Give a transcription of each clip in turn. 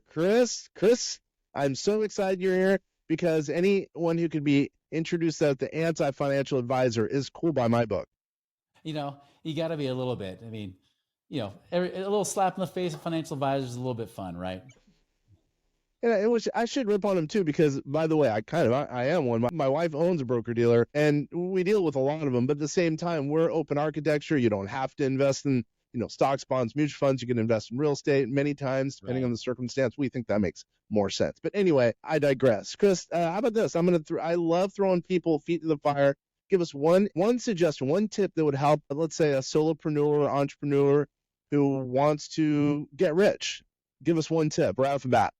Chris, I'm so excited you're here because anyone who could be introduced as the anti-financial advisor is cool by my book. You got to be a little bit. I mean, a little slap in the face of financial advisors is a little bit fun, right? And I should rip on him too because, by the way, I am one. My wife owns a broker dealer, and we deal with a lot of them. But at the same time, we're open architecture. You don't have to invest in stocks, bonds, mutual funds. You can invest in real estate many times, depending on the circumstance. We think that makes more sense. But anyway, I digress. Chris, how about this? I love throwing people feet to the fire. Give us one suggestion, one tip that would help. Let's say a solopreneur or entrepreneur who wants to get rich. Give us one tip right off the bat.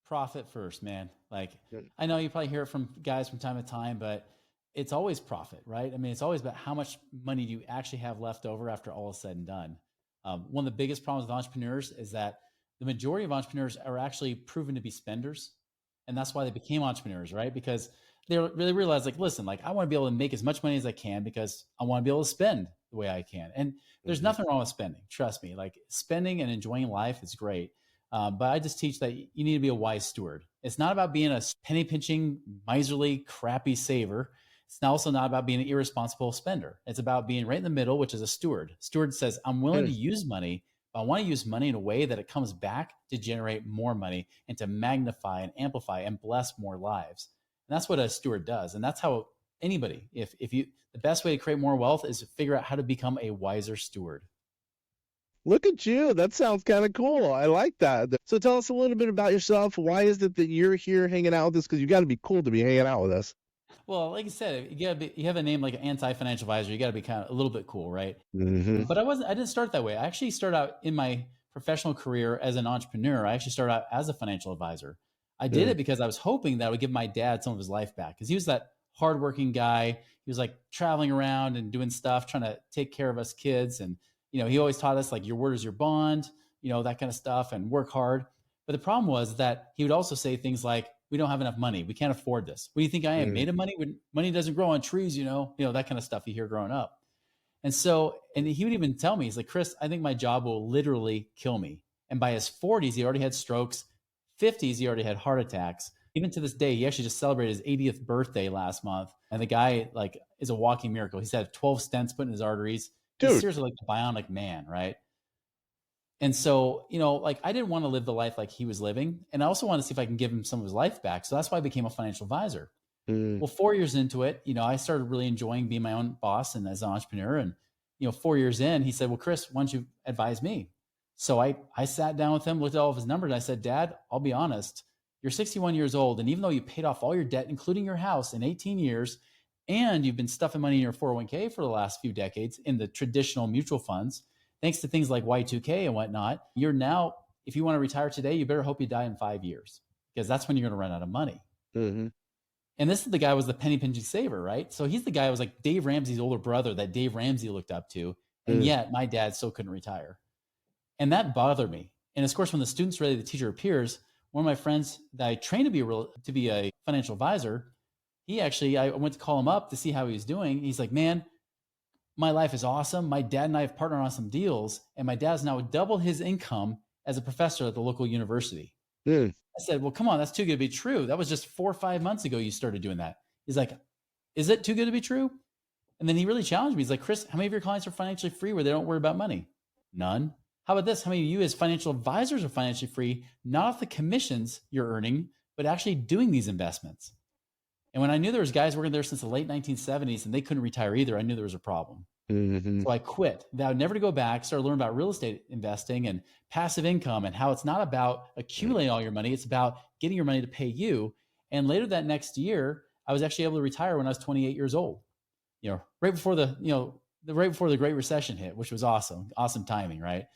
Profit first, man. I know you probably hear it from guys from time to time, but it's always profit, right? I mean, it's always about how much money do you actually have left over after all is said and done. One of the biggest problems with entrepreneurs is that the majority of entrepreneurs are actually proven to be spenders. And that's why they became entrepreneurs, right? Because they really realized, listen, I want to be able to make as much money as I can because I want to be able to spend the way I can. And there's nothing wrong with spending. Trust me, spending and enjoying life is great. But I just teach that you need to be a wise steward. It's not about being a penny pinching, miserly, crappy saver. It's also not about being an irresponsible spender. It's about being right in the middle, which is a steward. Steward says, I'm willing to use money, but I want to use money in a way that it comes back to generate more money and to magnify and amplify and bless more lives. And that's what a steward does. And that's how anybody, the best way to create more wealth is to figure out how to become a wiser steward. Look at you. That sounds kind of cool. I like that. So tell us a little bit about yourself. Why is it that you're here hanging out with us? Because you got to be cool to be hanging out with us. Well, like I said, you have a name like an anti-financial advisor. You got to be kind of a little bit cool, right? Mm-hmm. But I didn't start that way. I actually started out in my professional career as an entrepreneur. I actually started out as a financial advisor. I did it because I was hoping that I would give my dad some of his life back because he was that hardworking guy. He was traveling around and doing stuff, trying to take care of us kids. And he always taught us your word is your bond, that kind of stuff, and work hard. But the problem was that he would also say things like, we don't have enough money. We can't afford this. What do you think I am, made of money? When money doesn't grow on trees, that kind of stuff you hear growing up. And he would even tell me, he's like, Chris, I think my job will literally kill me. And by his 40s, he already had strokes. 50s, he already had heart attacks. Even to this day, he actually just celebrated his 80th birthday last month. And the guy is a walking miracle. He's had 12 stents put in his arteries. Dude. He's seriously a bionic man, right? And so, I didn't want to live the life like he was living. And I also wanted to see if I can give him some of his life back. So that's why I became a financial advisor. Well, 4 years into it, I started really enjoying being my own boss and as an entrepreneur. And, 4 years in, he said, well, Chris, why don't you advise me? So I sat down with him, looked at all of his numbers, and I said, Dad, I'll be honest. You're 61 years old. And even though you paid off all your debt, including your house in 18 years, and you've been stuffing money in your 401k for the last few decades in the traditional mutual funds, thanks to things like Y2K and whatnot, you're now, if you want to retire today, you better hope you die in 5 years because that's when you're going to run out of money. Mm-hmm. And this is the guy who was the penny pinching saver, right? So he's the guy who was like Dave Ramsey's older brother that Dave Ramsey looked up to. And yet my dad still couldn't retire. And that bothered me. And of course, when the student's ready, the teacher appears. One of my friends that I trained to be a financial advisor, I went to call him up to see how he was doing. He's like, man, my life is awesome. My dad and I have partnered on some deals, and my dad's now doubled his income as a professor at the local university. I said, well, come on, that's too good to be true. That was just 4 or 5 months ago you started doing that. He's like, is it too good to be true? And then he really challenged me. He's like, Chris, how many of your clients are financially free where they don't worry about money? None. How about this? How many of you as financial advisors are financially free, not off the commissions you're earning, but actually doing these investments? And when I knew there was guys working there since the late 1970s and they couldn't retire either, I knew there was a problem. Mm-hmm. So I quit. Vowed never to go back, started learning about real estate investing and passive income and how it's not about accumulating all your money. It's about getting your money to pay you. And later that next year, I was actually able to retire when I was 28 years old, right before the Great Recession hit, which was awesome timing, right?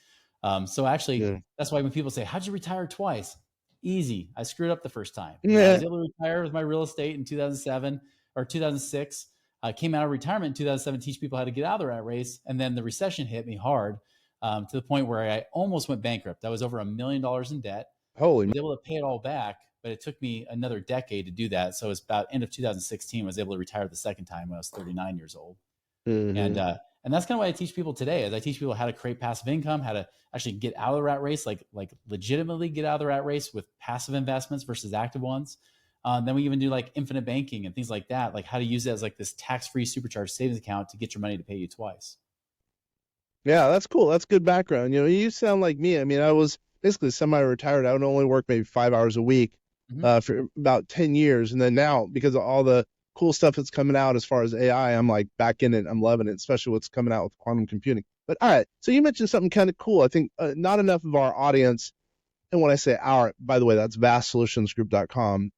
So actually, that's why when people say, how'd you retire twice? Easy. I screwed up the first time. I was able to retire with my real estate in 2007 or 2006. I came out of retirement in 2007, teach people how to get out of the rat race. And then the recession hit me hard to the point where I almost went bankrupt. I was over $1 million in debt. Holy! I was able to pay it all back, but it took me another decade to do that. So it's about end of 2016, I was able to retire the second time when I was 39 years old. Mm-hmm. And that's kind of what I teach people today is I teach people how to create passive income, how to actually get out of the rat race, like legitimately get out of the rat race with passive investments versus active ones. Then we even do like infinite banking and things like that, like how to use it as like this tax-free supercharged savings account to get your money to pay you twice. Yeah, that's cool. That's good background. You sound like me. I mean, I was basically semi-retired. I would only work maybe 5 hours a week Mhm. for about 10 years. And then now, because of all the cool stuff that's coming out as far as AI, I'm like back in it. I'm loving it, especially what's coming out with quantum computing. But all right, so you mentioned something kind of cool. I think not enough of our audience, and when I say our, by the way, that's vastsolutionsgroup.com.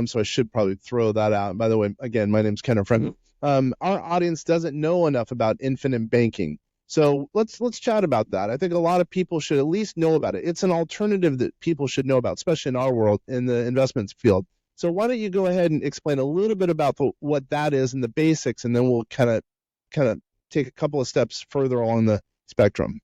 So I should probably throw that out. By the way, again, my name's Ken, a friend. Our audience doesn't know enough about infinite banking. So let's chat about that. I think a lot of people should at least know about it. It's an alternative that people should know about, especially in our world in the investments field. So why don't you go ahead and explain a little bit about what that is and the basics, and then we'll kind of take a couple of steps further along the spectrum.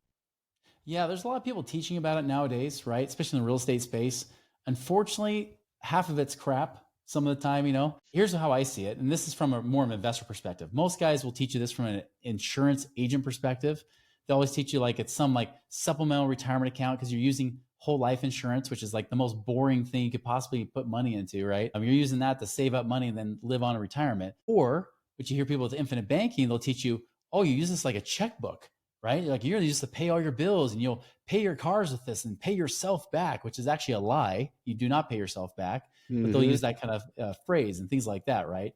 Yeah, there's a lot of people teaching about it nowadays, right? Especially in the real estate space. Unfortunately, half of it's crap some of the time, Here's how I see it. And this is from a more of an investor perspective. Most guys will teach you this from an insurance agent perspective. They always teach you like it's some like supplemental retirement account because you're using whole life insurance, which is like the most boring thing you could possibly put money into, right? You're using that to save up money and then live on a retirement. Or what you hear people with infinite banking, they'll teach you, oh, you use this like a checkbook, right? Like you're used to pay all your bills and you'll pay your cars with this and pay yourself back, which is actually a lie. You do not pay yourself back, but they'll use that kind of phrase and things like that, right?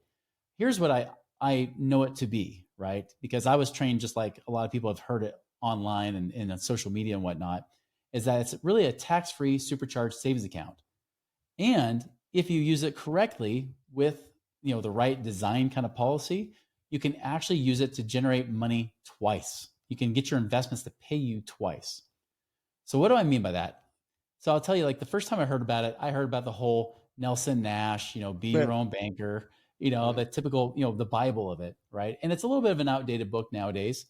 Here's what I know it to be, right? Because I was trained just like a lot of people have heard it online and on social media and whatnot, is that it's really a tax-free supercharged savings account. And if you use it correctly with the right design kind of policy, you can actually use it to generate money twice. You can get your investments to pay you twice. So what do I mean by that? So I'll tell you, like the first time I heard about it, I heard about the whole Nelson Nash, be Right. your own banker, the typical, the Bible of it, right? And it's a little bit of an outdated book nowadays.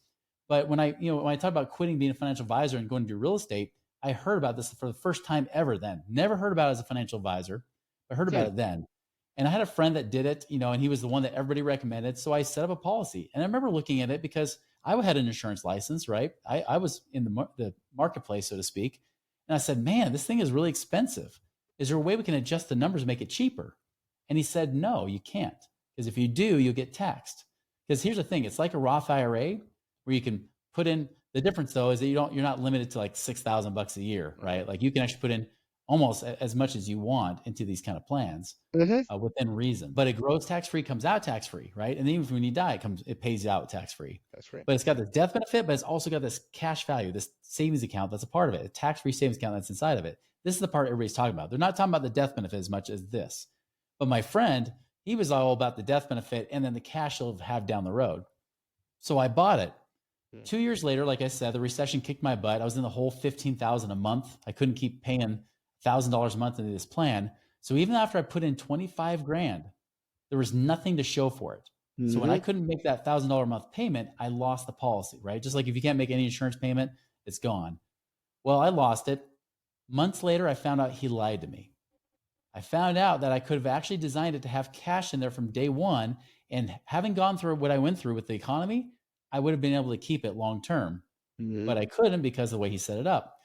But when I talk about quitting being a financial advisor and going to do real estate, I heard about this for the first time ever then. Never heard about it as a financial advisor, but heard about it then. And I had a friend that did it, and he was the one that everybody recommended. So I set up a policy. And I remember looking at it because I had an insurance license, right? I was in the marketplace, so to speak. And I said, man, this thing is really expensive. Is there a way we can adjust the numbers and make it cheaper? And he said, no, you can't. Because if you do, you'll get taxed. Because here's the thing, it's like a Roth IRA where you can put in, the difference though is that you're not limited to like $6,000 a year, right? Like you can actually put in almost as much as you want into these kind of plans within reason. But it grows tax-free, comes out tax-free, right? And even when you die, it pays out tax-free. That's right. But it's got the death benefit, but it's also got this cash value, this savings account that's a part of it, a tax-free savings account that's inside of it. This is the part everybody's talking about. They're not talking about the death benefit as much as this. But my friend, he was all about the death benefit and then the cash he'll have down the road. So I bought it. 2 years later, like I said, the recession kicked my butt. I was in the whole $15,000 a month. I couldn't keep paying $1,000 a month into this plan. So even after I put in 25 grand, there was nothing to show for it. So when I couldn't make that $1,000 a month payment, I lost the policy, right? Just like if you can't make any insurance payment, it's gone. Well, I lost it. Months later, I found out he lied to me. I found out that I could have actually designed it to have cash in there from day one. And having gone through what I went through with the economy, I would have been able to keep it long term, but I couldn't because of the way he set it up.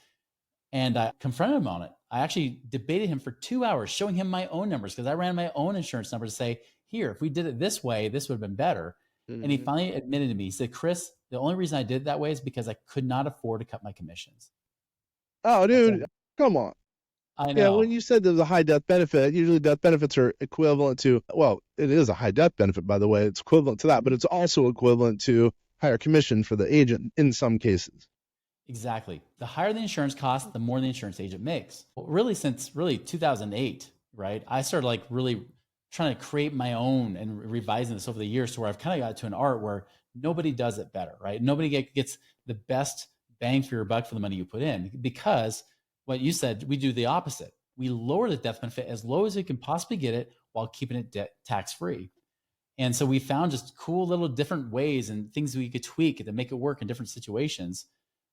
And I confronted him on it. I actually debated him for 2 hours, showing him my own numbers because I ran my own insurance numbers to say, here, if we did it this way, this would have been better. And he finally admitted to me, he said, Chris, the only reason I did it that way is because I could not afford to cut my commissions. Oh, dude, come on. I know. Yeah, when you said there's a high death benefit, usually death benefits are equivalent to, well, it is a high death benefit, by the way. It's equivalent to that, but it's also equivalent to higher commission for the agent in some cases. Exactly. The higher the insurance cost, the more the insurance agent makes. Well, really, since 2008, right? I started like really trying to create my own and revising this over the years to where I've kind of got to an art where nobody does it better, right? Nobody gets the best bang for your buck for the money you put in, because what you said, we do the opposite. We lower the death benefit as low as we can possibly get it while keeping it tax-free. And so we found just cool little different ways and things we could tweak to make it work in different situations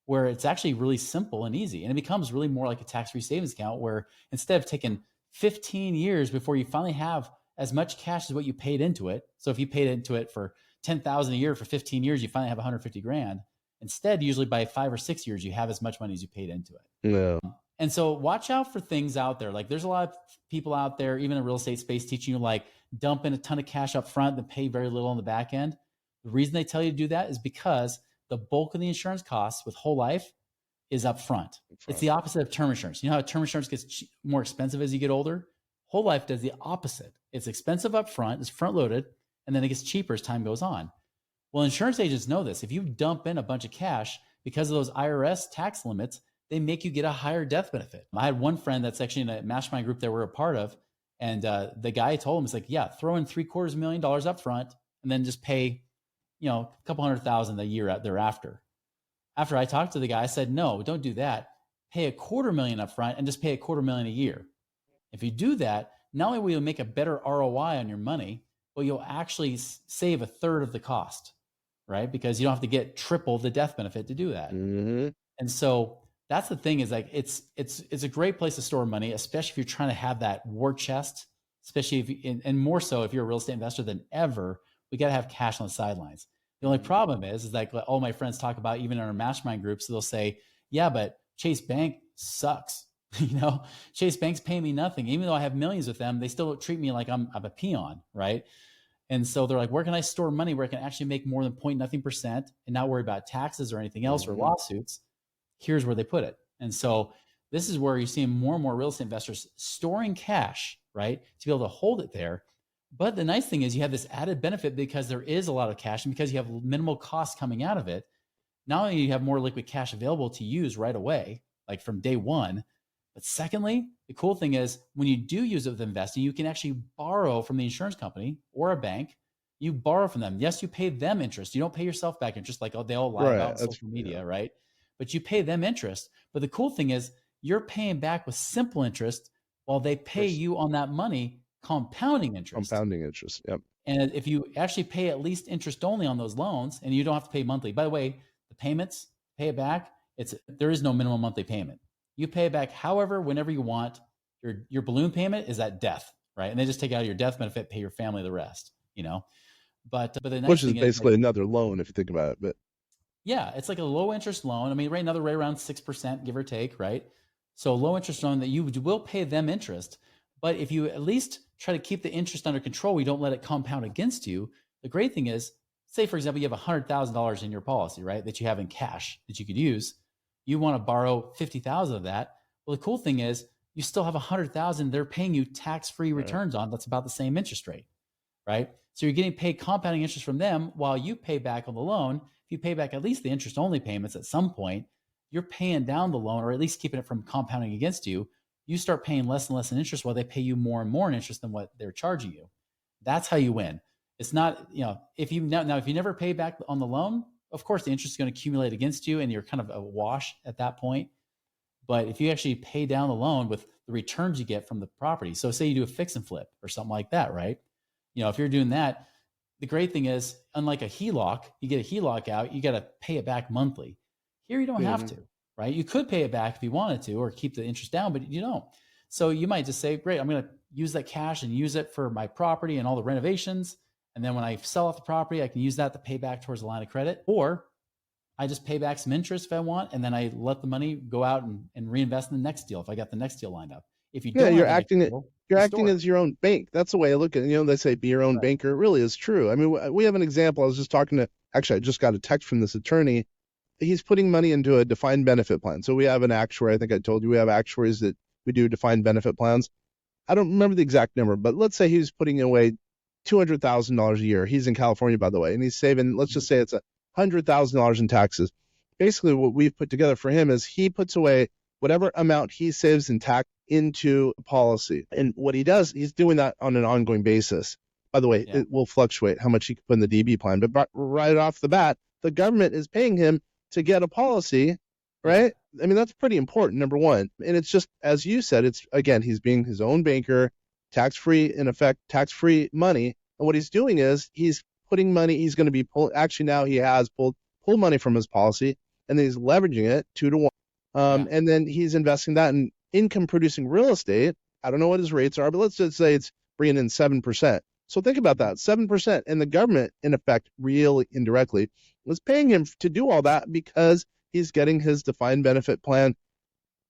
where it's actually really simple and easy. And it becomes really more like a tax-free savings account where instead of taking 15 years before you finally have as much cash as what you paid into it. So if you paid into it for $10,000 a year for 15 years, you finally have 150 grand. Instead, usually by 5 or 6 years, you have as much money as you paid into it. Yeah. And so watch out for things out there. Like there's a lot of people out there, even in the real estate space, teaching you like dump in a ton of cash up front and pay very little on the back end. The reason they tell you to do that is because the bulk of the insurance costs with whole life is up front. It's the opposite of term insurance. You know how term insurance gets more expensive as you get older? Whole life does the opposite. It's expensive up front, it's front loaded, and then it gets cheaper as time goes on. Well, insurance agents know this. If you dump in a bunch of cash because of those IRS tax limits, they make you get a higher death benefit. I had one friend that's actually in a mastermind group that we're a part of. And the guy told him, it's like, yeah, throw in $750,000 up front and then just pay, a couple $100,000 a year thereafter. After I talked to the guy, I said, no, don't do that. Pay $250,000 up front and just pay $250,000 a year. If you do that, not only will you make a better ROI on your money, but you'll actually save a third of the cost, right? Because you don't have to get triple the death benefit to do that. Mm-hmm. And so that's the thing is like, it's a great place to store money, especially if you're trying to have that war chest, especially if and more so if you're a real estate investor than ever, we got to have cash on the sidelines. The only problem is like all my friends talk about, even in our mastermind groups, they'll say, yeah, but Chase Bank sucks. Chase Bank's paying me nothing. Even though I have millions with them, they still treat me like I'm a peon, right? And so they're like, where can I store money where I can actually make more than 0.nothing% and not worry about taxes or anything else or lawsuits? Here's where they put it. And so this is where you're seeing more and more real estate investors storing cash, right? To be able to hold it there. But the nice thing is you have this added benefit because there is a lot of cash and because you have minimal costs coming out of it. Not only do you have more liquid cash available to use right away, like from day one, but secondly, the cool thing is when you do use it with investing, you can actually borrow from the insurance company or a bank. You borrow from them. Yes, you pay them interest. You don't pay yourself back interest like they all lie about on social media, right? But you pay them interest. But the cool thing is you're paying back with simple interest while they pay you on that money compounding interest. Compounding interest, yep. And if you actually pay at least interest only on those loans, and you don't have to pay monthly. By the way, the payments, pay it back, there is no minimum monthly payment. You pay it back however, whenever you want. Your balloon payment is at death, right? And they just take out your death benefit, pay your family the rest, But the nice which is thing basically like, another loan if you think about it. But yeah, it's like a low interest loan. I mean, right now they're right around 6%, give or take, right? So low interest loan that you will pay them interest. But if you at least try to keep the interest under control, we don't let it compound against you. The great thing is, say, for example, you have $100,000 in your policy, right? That you have in cash that you could use. You want to borrow 50,000 of that. Well, the cool thing is you still have 100,000 they're paying you tax-free returns on. That's about the same interest rate, right? So you're getting paid compounding interest from them while you pay back on the loan. If you pay back at least the interest only payments at some point, you're paying down the loan or at least keeping it from compounding against you. You start paying less and less in interest while they pay you more and more in interest than what they're charging you. That's how you win. It's not, if you never pay back on the loan, of course the interest is going to accumulate against you and you're kind of a wash at that point. But if you actually pay down the loan with the returns you get from the property, so say you do a fix and flip or something like that, right? If you're doing that, the great thing is, unlike a HELOC, you get a HELOC out, you got to pay it back monthly. Here you don't have to, right? You could pay it back if you wanted to or keep the interest down, but you don't. So you might just say, great, I'm going to use that cash and use it for my property and all the renovations. And then when I sell off the property, I can use that to pay back towards the line of credit. Or I just pay back some interest if I want, and then I let the money go out and reinvest in the next deal if I got the next deal lined up. If you don't, you're acting as your own bank. That's the way I look at it. They say be your own banker. It really is true. I mean, we have an example. I was just talking to, actually, I just got a text from this attorney. He's putting money into a defined benefit plan. So we have an actuary. I think I told you we have actuaries that we do defined benefit plans. I don't remember the exact number, but let's say he's putting away $200,000 a year. He's in California, by the way, and he's saving, let's just say it's $100,000 in taxes. Basically, what we've put together for him is he puts away whatever amount he saves in tax into a policy. And what he does, he's doing that on an ongoing basis. By the way, it will fluctuate how much he can put in the DB plan. But right off the bat, the government is paying him to get a policy, right? I mean, that's pretty important, number one. And it's just, as you said, it's, again, he's being his own banker, tax-free, in effect, tax-free money. And what he's doing is he's putting money, he's going to be actually now he has pulled money from his policy, and then he's leveraging it 2-to-1. And then he's investing that in income producing real estate. I don't know what his rates are, but let's just say it's bringing in 7%. So think about that, 7%. And the government, in effect, really indirectly, was paying him to do all that because he's getting his defined benefit plan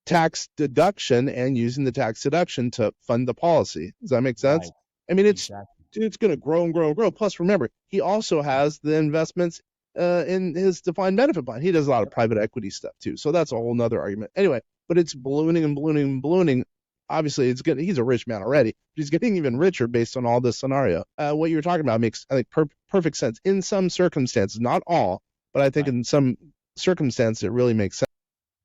tax deduction and using the tax deduction to fund the policy. Does that make sense? Right. I mean, Exactly. it's going to grow and grow and grow. Plus, remember, he also has the investments in his defined benefit plan. He does a lot of private equity stuff too. So that's a whole nother argument. Anyway, but it's ballooning and ballooning and ballooning. Obviously, it's good. He's a rich man already, but he's getting even richer based on all this scenario. What you're talking about makes, I think, perfect sense in some circumstances, not all, but I think in some circumstances it really makes sense.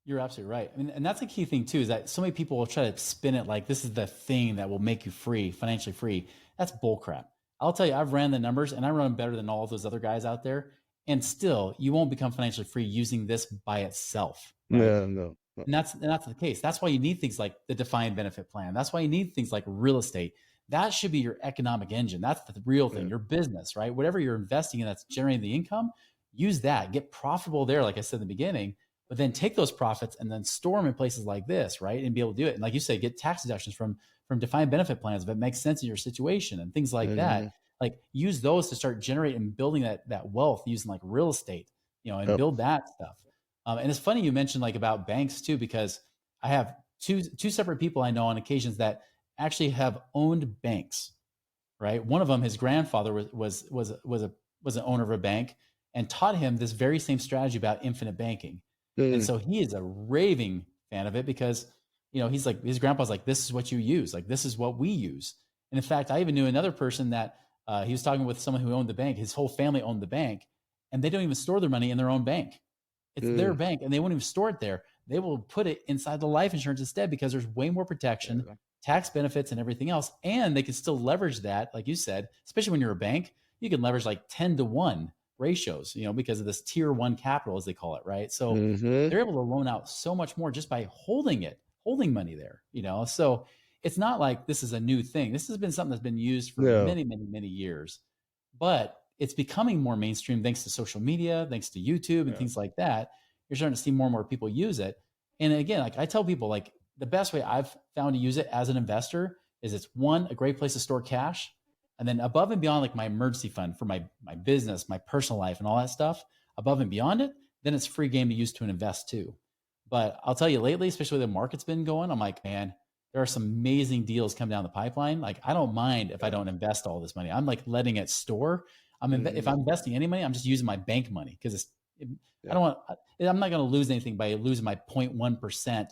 You're absolutely right. I mean, and that's a key thing too, is that so many people will try to spin it like this is the thing that will make you free, financially free. That's bullcrap. I'll tell you, I've ran the numbers and I run them better than all of those other guys out there. And still, you won't become financially free using this by itself. Right? Yeah, no. And that's the case. That's why you need things like the defined benefit plan. That's why you need things like real estate. That should be your economic engine. That's the real thing, your business, right? Whatever you're investing in that's generating the income, use that. Get profitable there, like I said in the beginning, but then take those profits and then store them in places like this, right? And be able to do it. And like you say, get tax deductions from defined benefit plans if it makes sense in your situation and things like that. Like use those to start generating and building that wealth using like real estate, and build that stuff. And it's funny you mentioned like about banks too, because I have two separate people I know on occasions that actually have owned banks, right? One of them, his grandfather was an owner of a bank and taught him this very same strategy about infinite banking. And so he is a raving fan of it because, he's like, his grandpa's like, this is what you use. Like, this is what we use. And in fact, I even knew another person that he was talking with someone who owned the bank. His whole family owned the bank and they don't even store their money in their own bank. It's their bank and they won't even store it there. They will put it inside the life insurance instead because there's way more protection, tax benefits and everything else. And they can still leverage that. Like you said, especially when you're a bank, you can leverage like 10-to-1 ratios, because of this tier 1 capital, as they call it. Right. So they're able to loan out so much more just by holding money there, so it's not like this is a new thing. This has been something that's been used for many, many, many years, but it's becoming more mainstream thanks to social media, thanks to YouTube and things like that. You're starting to see more and more people use it. And again, like I tell people, like the best way I've found to use it as an investor is it's a great place to store cash. And then above and beyond like my emergency fund for my business, my personal life and all that stuff, above and beyond it, then it's free game to use to invest too. But I'll tell you lately, especially the market's been going, I'm like, man, there are some amazing deals coming down the pipeline. Like I don't mind if I don't invest all this money. I'm like letting it store. If I'm investing any money, I'm just using my bank money because I'm not going to lose anything by losing my 0.1%,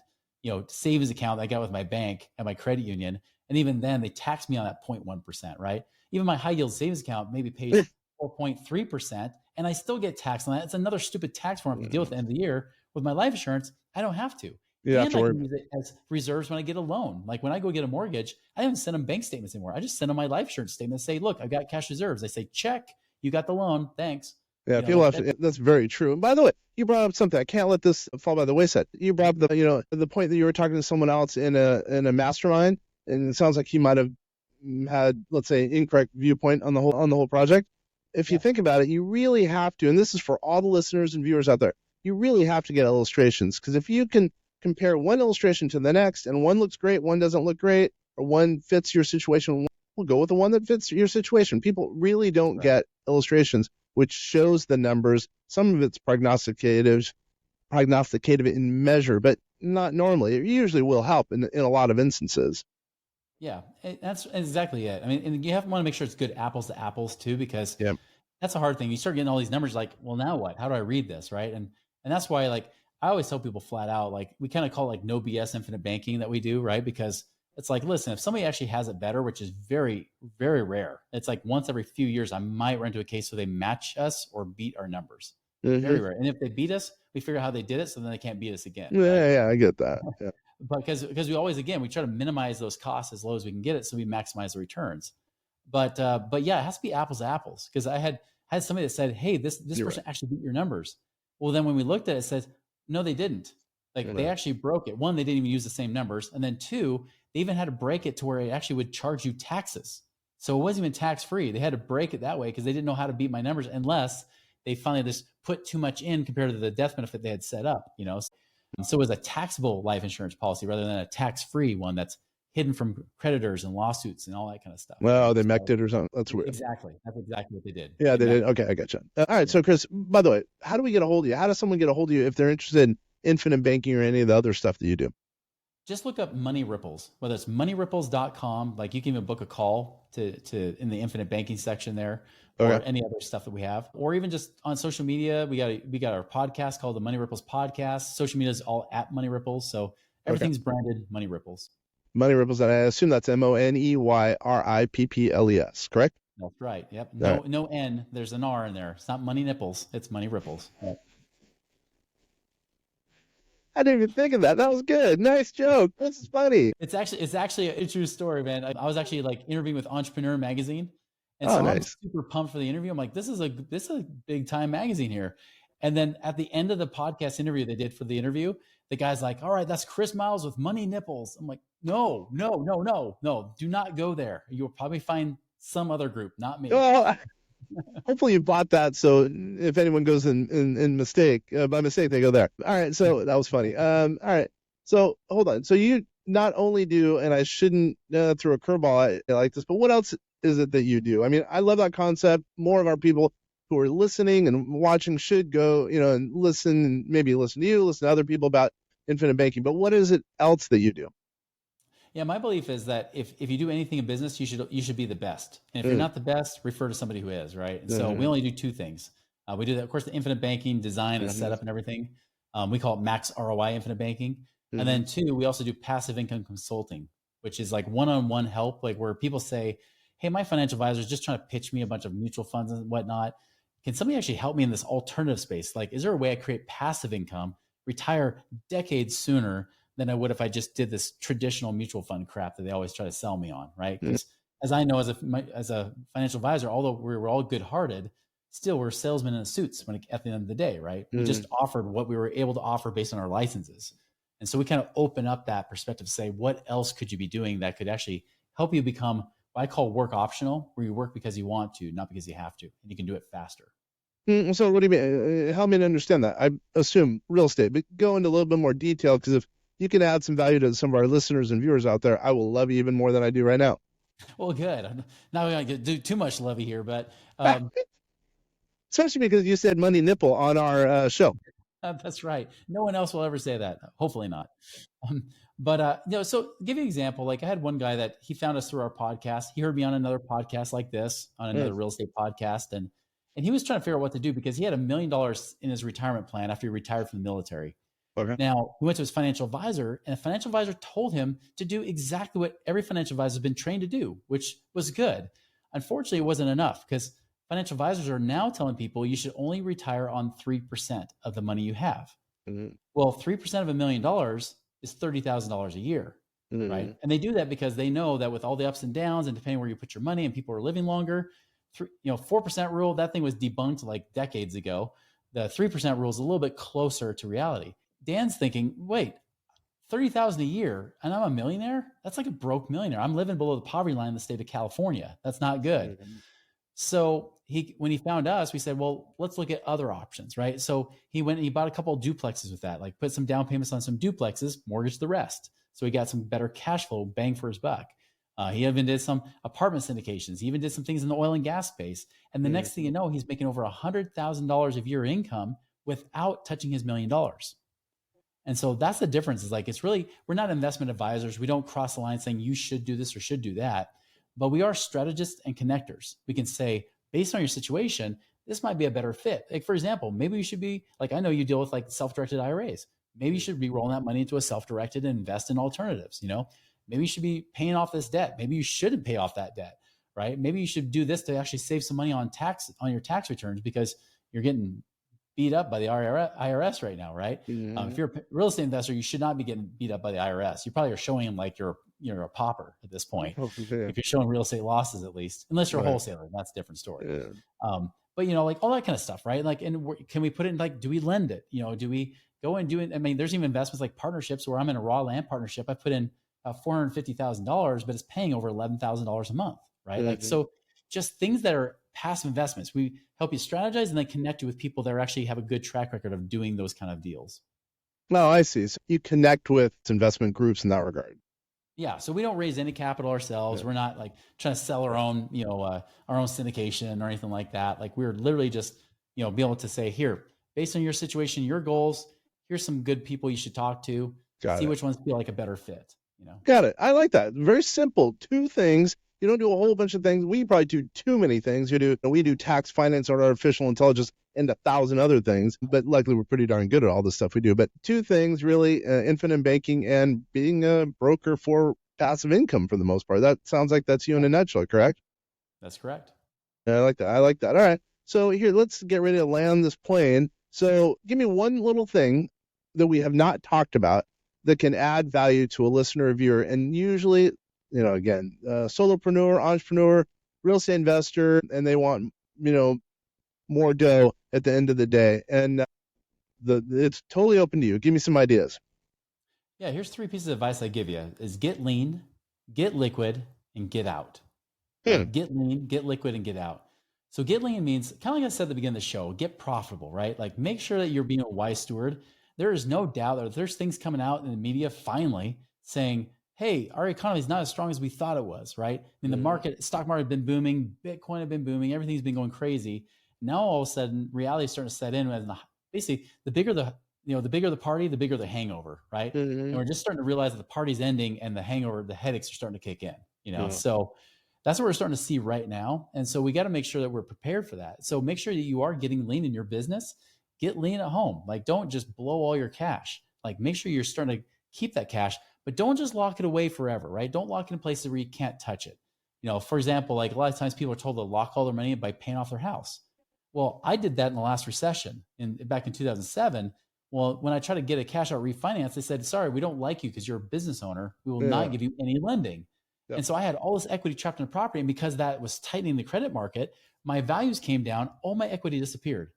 savings account that I got with my bank and my credit union. And even then they tax me on that 0.1%, right? Even my high yield savings account maybe pays 4.3% and I still get taxed on that. It's another stupid tax form to deal with at the end of the year. With my life insurance, I don't have to. And I can use it as reserves when I get a loan. Like when I go get a mortgage, I don't send them bank statements anymore. I just send them my life insurance statement and say, look, I've got cash reserves. They say, check, you got the loan. Thanks. Yeah, that's very true. And by the way, you brought up something. I can't let this fall by the wayside. You brought up the point that you were talking to someone else in a mastermind, and it sounds like he might have had, let's say, incorrect viewpoint on the whole project. If you think about it, you really have to, and this is for all the listeners and viewers out there, you really have to get illustrations, because if you can compare one illustration to the next and one looks great, one doesn't look great, or one fits your situation, we'll go with the one that fits your situation. People really don't get illustrations, which shows the numbers. Some of it's prognosticative in measure, but not normally. It usually will help in a lot of instances. Yeah, that's exactly it. I mean, and you want to make sure it's good apples to apples too, because that's a hard thing. You start getting all these numbers like, well, now what? How do I read this? Right. And that's why, like, I always tell people flat out, like, we kind of call it like no BS infinite banking that we do, right? Because it's like, listen, if somebody actually has it better, which is very, very rare, it's like once every few years, I might run into a case where they match us or beat our numbers. Very rare. And if they beat us, we figure out how they did it, so then they can't beat us again. Yeah, I get that. Yeah. But because we always, again, we try to minimize those costs as low as we can get it, so we maximize the returns. But yeah, it has to be apples to apples. Because I had somebody that said, hey, this person actually beat your numbers. Well, then when we looked at it, it says, no, they didn't. Like they actually broke it. One, they didn't even use the same numbers. And then two, they even had to break it to where it actually would charge you taxes. So it wasn't even tax free. They had to break it that way because they didn't know how to beat my numbers unless they finally just put too much in compared to the death benefit they had set up, So it was a taxable life insurance policy rather than a tax-free one that's hidden from creditors and lawsuits and all that kind of stuff. Well, Right? they So, mec'd it or something. That's weird. exactly. That's exactly what they did. Yeah, They they messed did. Okay, I gotcha. All right. So, Chris, by the way, how do we get a hold of you? How does someone get a hold of you if they're interested in infinite banking or any of the other stuff that you do? Just look up Money Ripples, whether it's moneyripples.com, like you can even book a call to in the infinite banking section there, or Okay. any other stuff that we have, or even just on social media. We got our podcast called the Money Ripples Podcast. Social media is all at Money Ripples, so everything's branded Money Ripples. Money Ripples, and I assume that's MoneyRipples, correct? That's right. Yep. All No, right. no N. There's an R in there. It's not Money Nipples. It's Money Ripples. Yep. I didn't even think of that. That was good. Nice joke. This is funny. It's actually a true story, man. I was actually like interviewing with Entrepreneur Magazine, and Oh, so I'm nice. super pumped for the interview. I'm like, this is a big time magazine here. And then at the end of the podcast interview they did for the interview, the guy's like, "All right, that's Chris Miles with Money Nipples." I'm like, "No, do not go there. You'll probably find some other group, not me." Well, hopefully you bought that. So if anyone goes in mistake, by mistake, they go there. All right. So that was funny. All right. So hold on. So you not only do, and I shouldn't throw a curveball at like this, but what else is it that you do? I mean, I love that concept. More of our people who are listening and watching should go, and listen, and maybe listen to you, listen to other people about infinite banking. But what is it else that you do? Yeah, my belief is that if you do anything in business, you should be the best. And if you're not the best, refer to somebody who is, right? And so we only do two things. We do that, of course, the infinite banking design and setup and everything. We call it max ROI infinite banking. And then two, we also do passive income consulting, which is like one-on-one help, like where people say, "Hey, my financial advisor is just trying to pitch me a bunch of mutual funds and whatnot. Can somebody actually help me in this alternative space? Like, is there a way I create passive income, retire decades sooner than I would if I just did this traditional mutual fund crap that they always try to sell me on," right? Because as I know, as a financial advisor, although we were all good-hearted, still we're salesmen in suits at the end of the day, right? We just offered what we were able to offer based on our licenses. And so we kind of open up that perspective, say, what else could you be doing that could actually help you become what I call work optional, where you work because you want to, not because you have to, and you can do it faster. So what do you mean? Help me to understand that. I assume real estate, but go into a little bit more detail, because if you can add some value to some of our listeners and viewers out there, I will love you even more than I do right now. Well, good. I'm not going to do too much lovey here, but especially because you said Money Nipple on our show. That's right. No one else will ever say that. Hopefully not. So give you an example. Like I had one guy that he found us through our podcast. He heard me on another podcast like this, on another real estate podcast. And he was trying to figure out what to do because he had $1 million in his retirement plan after he retired from the military. Okay. Now he went to his financial advisor, and the financial advisor told him to do exactly what every financial advisor has been trained to do, which was good. Unfortunately, it wasn't enough, because financial advisors are now telling people you should only retire on 3% of the money you have. Well, 3% of $1 million is $30,000 a year, right? And they do that because they know that with all the ups and downs and depending where you put your money and people are living longer, 4% rule, that thing was debunked like decades ago. The 3% rule is a little bit closer to reality. Dan's thinking, wait, 30,000 a year and I'm a millionaire? That's like a broke millionaire. I'm living below the poverty line in the state of California. That's not good. So when he found us, we said, well, let's look at other options, right? So he went and he bought a couple of duplexes with that, like put some down payments on some duplexes, mortgaged the rest. So he got some better cash flow, bang for his buck. He even did some apartment syndications. He even did some things in the oil and gas space. And the next thing you know, he's making over $100,000 a year income without touching his $1 million. And so that's the difference. Is like, it's really, we're not investment advisors. We don't cross the line saying you should do this or should do that, but we are strategists and connectors. We can say, based on your situation, this might be a better fit. Like, for example, maybe you should be like, I know you deal with like self-directed IRAs. Maybe you should be rolling that money into a self-directed and invest in alternatives. Maybe you should be paying off this debt. Maybe you shouldn't pay off that debt, right? Maybe you should do this to actually save some money on your tax returns, because you're getting beat up by the IRS right now, right? If you're a real estate investor, you should not be getting beat up by the IRS. You probably are showing them like you're a pauper at this point. If you're showing real estate losses, at least, unless you're a wholesaler, that's a different story. But like all that kind of stuff, right? Like, and can we put it in, like, do we lend it? Do we go and do it? I mean, there's even investments like partnerships where I'm in a raw land partnership. I put in $450,000, but it's paying over $11,000 a month, right? Like, so just things that are passive investments. We help you strategize and then connect you with people that actually have a good track record of doing those kind of deals. No, I see. So you connect with investment groups in that regard. Yeah, so we don't raise any capital ourselves. Yeah. We're not like trying to sell our own, our own syndication or anything like that. Like we're literally just, be able to say, here, based on your situation, your goals, here's some good people you should talk to, Got see it. which ones feel like a better fit. Got it. I like that. Very simple. Two things. You don't do a whole bunch of things. We probably do too many things. We do tax, finance, or artificial intelligence, and 1,000 other things. But luckily, we're pretty darn good at all the stuff we do. But two things really: infinite banking and being a broker for passive income for the most part. That sounds like that's you in a nutshell, correct? That's correct. Yeah, I like that. I like that. All right. So here, let's get ready to land this plane. So give me one little thing that we have not talked about that can add value to a listener or viewer. And usually, again, solopreneur, entrepreneur, real estate investor, and they want, more dough at the end of the day. And it's totally open to you. Give me some ideas. Yeah, here's 3 pieces of advice I give you is get lean, get liquid, and get out. Right? Get lean, get liquid, and get out. So get lean means kind of like I said at the beginning of the show, get profitable, right? Like make sure that you're being a wise steward. There is no doubt that there's things coming out in the media finally saying, hey, our economy is not as strong as we thought it was, right? I mean, the stock market had been booming, Bitcoin had been booming, everything's been going crazy. Now all of a sudden, reality is starting to set in. Basically, the bigger the party, the bigger the hangover, right? And we're just starting to realize that the party's ending and the hangover, the headaches are starting to kick in. So that's what we're starting to see right now. And so we got to make sure that we're prepared for that. So make sure that you are getting lean in your business. Get lean at home. Like don't just blow all your cash. Like make sure you're starting to keep that cash, but don't just lock it away forever, right? Don't lock it in places where you can't touch it. For example, like a lot of times people are told to lock all their money by paying off their house. Well, I did that in the last recession back in 2007. Well, when I tried to get a cash out refinance, they said, sorry, we don't like you because you're a business owner. We will not give you any lending. Yep. And so I had all this equity trapped in the property. And because that was tightening the credit market, my values came down. All my equity disappeared.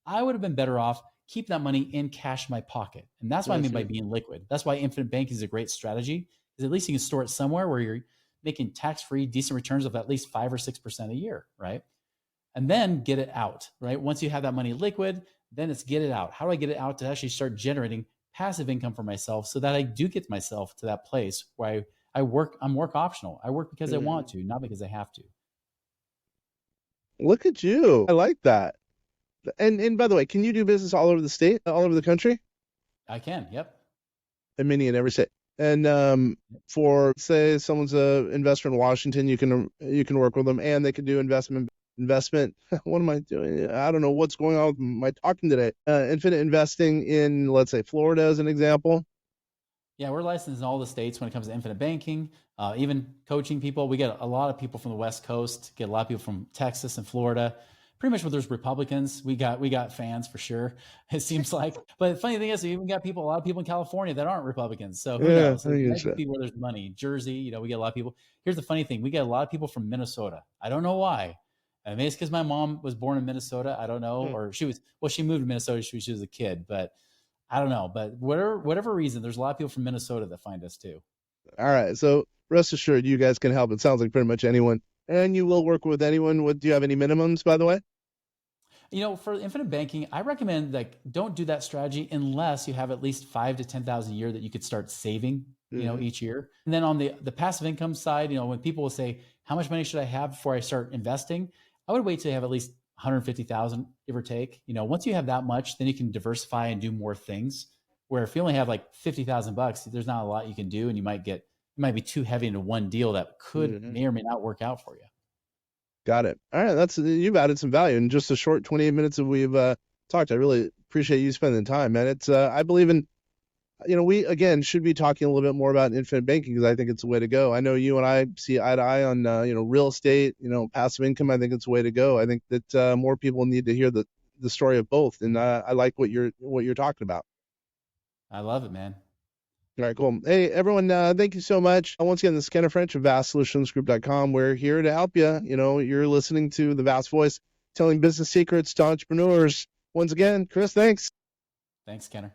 I would have been better off keeping that money in cash in my pocket. And that's what I mean by being liquid. That's why infinite banking is a great strategy, because at least you can store it somewhere where you're making tax-free, decent returns of at least 5 or 6% a year, right? And then get it out, right? Once you have that money liquid, then it's get it out. How do I get it out to actually start generating passive income for myself so that I do get myself to that place where I'm work optional. I work because I want to, not because I have to. Look at you. I like that. And by the way, can you do business all over the state, all over the country? I can. Yep. And many in every state. And for say someone's an investor in Washington, you can work with them, and they can do investment. What am I doing? I don't know what's going on with my talking today. Infinite investing in, let's say, Florida as an example. Yeah, we're licensed in all the states when it comes to infinite banking, even coaching people. We get a lot of people from the West Coast, get a lot of people from Texas and Florida. Pretty much where there's Republicans, we got fans for sure, it seems like. But the funny thing is, we even got a lot of people in California that aren't Republicans. So who knows? It might be where there's money. Jersey, we get a lot of people. Here's the funny thing. We get a lot of people from Minnesota. I don't know why. I mean, it's because my mom was born in Minnesota. I don't know. Or she moved to Minnesota. She was a kid, but I don't know. But whatever reason, there's a lot of people from Minnesota that find us too. All right. So rest assured, you guys can help. It sounds like pretty much anyone. And you will work with anyone. Do you have any minimums, by the way? For infinite banking, I recommend don't do that strategy unless you have at least 5 to 10,000 a year that you could start saving, each year. And then on the passive income side, when people will say, how much money should I have before I start investing? I would wait till you have at least 150,000, give or take. Once you have that much, then you can diversify and do more things. Where if you only have like $50,000, there's not a lot you can do, and you might be too heavy into one deal that may or may not work out for you. Got it. All right, you've added some value in just a short 28 minutes that we've talked. I really appreciate you spending the time, man. It's I believe in, we again should be talking a little bit more about infinite banking because I think it's the way to go. I know you and I see eye to eye on real estate, passive income. I think it's the way to go. I think that more people need to hear the story of both, and I like what you're talking about. I love it, man. All right, cool. Hey, everyone, thank you so much. Once again, this is Ken French of VastSolutionsGroup.com. We're here to help you. You're listening to the Vast Voice, telling business secrets to entrepreneurs. Once again, Chris, thanks. Thanks, Kenner.